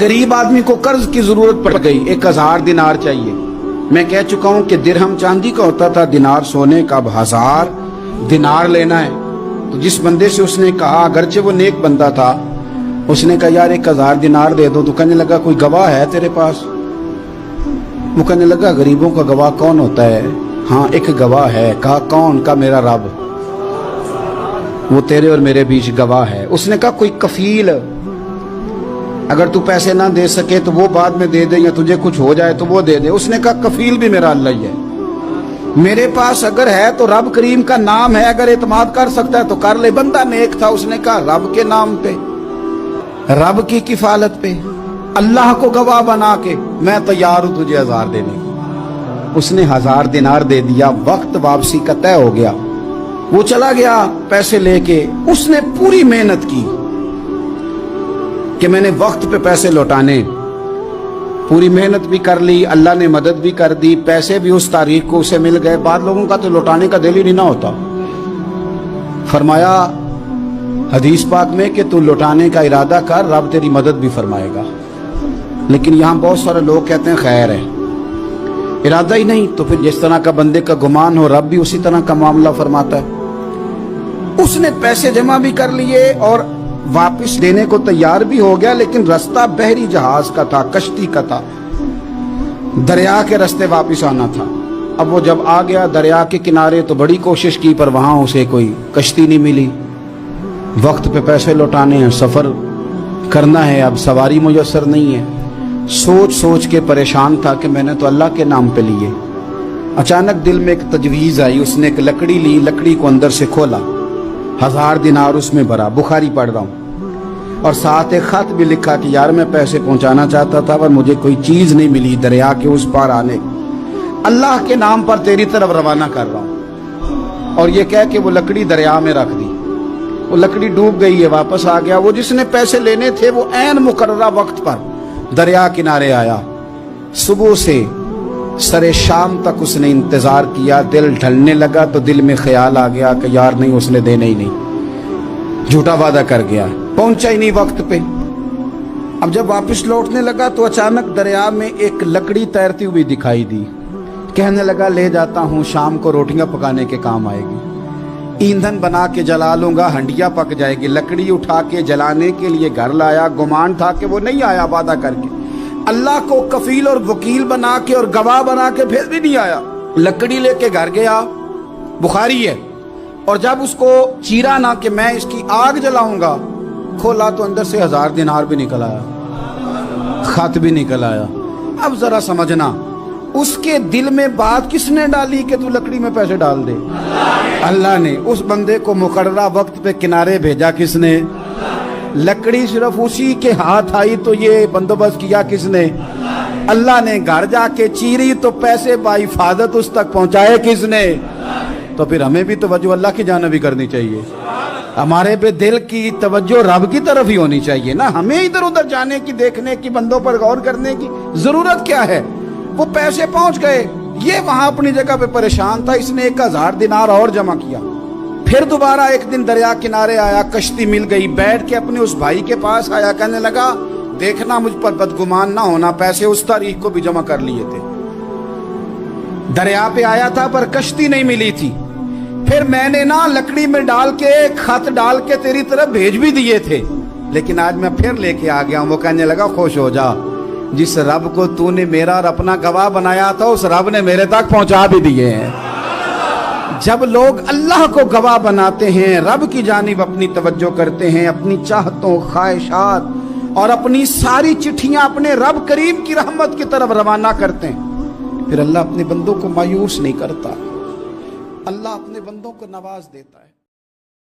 गरीब आदमी को कर्ज की जरूरत पड़ गई, 1000 दिनार चाहिए। मैं कह चुका हूं कि दिरहम चांदी का होता था, दिनार सोने का। अब 1000 दिनार लेना है। तो जिस बंदे से उसने कहा, अगरचे वो नेक बंदा था, उसने कहा यार 1000 दिनार दे दो। तो कहने लगा कोई गवाह है तेरे पास? वो कहने लगा गरीबों का गवाह कौन होता है? हाँ एक गवाह है। कहा कौन? का मेरा रब, वो तेरे और मेरे बीच गवाह है। उसने कहा कोई कफील, अगर तू पैसे ना दे सके तो वो बाद में दे दे, या तुझे कुछ हो जाए तो वो दे दे। उसने कहा कफील भी मेरा अल्लाह ही है। मेरे पास अगर है तो रब करीम का नाम है, अगर एतमाद कर सकता है तो कर ले। बंदा नेक था, उसने कहा रब के नाम पे, रब की किफालत पे, अल्लाह को गवाह बना के मैं तैयार हूं तुझे 1000 देने की। उसने 1000 दिनार दे दिया। वक्त वापसी का तय हो गया। वो चला गया पैसे लेके। उसने पूरी मेहनत की कि मैंने वक्त पे पैसे लौटाने, पूरी मेहनत भी कर ली, अल्लाह ने मदद भी कर दी, पैसे भी उस तारीख को उसे मिल गए। बाद लोगों का तो लौटाने का दिल ही नहीं ना होता। फरमाया हदीस पाक में कि तू लौटाने का इरादा कर, रब तेरी मदद भी फरमाएगा। लेकिन यहाँ बहुत सारे लोग कहते हैं खैर है, इरादा ही नहीं। तो फिर जिस तरह का बंदे का गुमान हो, रब भी उसी तरह का मामला फरमाता है। उसने पैसे जमा भी कर लिए और वापस देने को तैयार भी हो गया, लेकिन रास्ता बहरी जहाज का था, कश्ती का था, दरिया के रास्ते वापस आना था। अब वो जब आ गया दरिया के किनारे तो बड़ी कोशिश की, पर वहां उसे कोई कश्ती नहीं मिली। वक्त पे पैसे लौटाने हैं, सफर करना है, अब सवारी मुयस्सर नहीं है। सोच सोच के परेशान था कि मैंने तो अल्लाह के नाम पे लिए। अचानक दिल में एक तजवीज आई। उसने एक लकड़ी ली, लकड़ी को अंदर से खोला, 1000 दिनार उसमें भरा। बुखारी पढ़ रहा हूं, और साथ एक खत भी लिखा कि यार मैं पैसे पहुंचाना चाहता था पर मुझे कोई चीज नहीं मिली दरिया के उस पार आने, अल्लाह के नाम पर तेरी तरफ रवाना कर रहा हूं। और ये कह के वो लकड़ी दरिया में रख दी। वो लकड़ी डूब गई है, वापस आ गया। वो जिसने पैसे लेने थे वो ऐन मुकर्ररा वक्त पर दरिया किनारे आया। सुबह से सरे शाम तक उसने इंतजार किया। दिल ढलने लगा तो दिल में ख्याल आ गया कि यार नहीं, उसने देने ही नहीं, झूठा वादा कर गया, पहुंचा ही नहीं वक्त पे। अब जब वापस लौटने लगा तो अचानक दरिया में एक लकड़ी तैरती हुई दिखाई दी। कहने लगा ले जाता हूं, शाम को रोटियां पकाने के काम आएगी, ईंधन बना के जला लूंगा, हंडिया पक जाएगी। लकड़ी उठा के जलाने के लिए घर लाया। गुमान था कि वो नहीं आया वादा करके, अल्लाह को कफील और वकील बना के और गवाह बना के फिर भी नहीं आया। लकड़ी लेके घर गया, बुखारी है। और जब उसको चीरा ना कि मैं इसकी आग जलाऊंगा, खोला तो अंदर से 1000 दिनार भी निकल आया, खत भी निकल आया। अब जरा समझना, उसके दिल में बात किसने डाली कि तू लकड़ी में पैसे डाल दे? अल्लाह ने। उस बंदे को मुकर्ररा वक्त पे किनारे भेजा किसने? लकड़ी सिर्फ उसी के हाथ आई तो ये बंदोबस्त किया किसने? अल्लाह ने। घर जाके चीरी तो पैसे बाहिफाजत उस तक पहुंचाए किसने? तो फिर हमें भी तवज्जो अल्लाह की जानिब भी करनी चाहिए। हमारे पे दिल की तवज्जो रब की तरफ ही होनी चाहिए ना। हमें इधर उधर जाने की, देखने की, बंदों पर गौर करने की जरूरत क्या है? वो पैसे पहुंच गए, ये वहां अपनी जगह पे परेशान था। इसने 1000 दिनार और जमा किया। फिर दोबारा एक दिन दरिया किनारे आया, कश्ती मिल गई, बैठ के अपने उस भाई के पास आया। कहने लगा देखना मुझ पर बदगुमान ना होना, पैसे उस तारीख को भी जमा कर लिए थे। दरिया पे आया था पर कश्ती नहीं मिली थी। फिर मैंने ना लकड़ी में डाल के, खत डाल के तेरी तरफ भेज भी दिए थे, लेकिन आज मैं फिर लेके आ गया हूं। वो कहने लगा खुश हो जा, जिस रब को तूने मेरा और अपना गवाह बनाया था उस रब ने मेरे तक पहुंचा भी दिए हैं। जब लोग अल्लाह को गवाह बनाते हैं, रब की जानिब अपनी तवज्जो करते हैं, अपनी चाहतों, ख्वाहिशात और अपनी सारी चिट्ठियां अपने रब करीम की रहमत की तरफ रवाना करते हैं, फिर अल्लाह अपने बंदों को मायूस नहीं करता। अल्लाह अपने बंदों को नवाज देता है।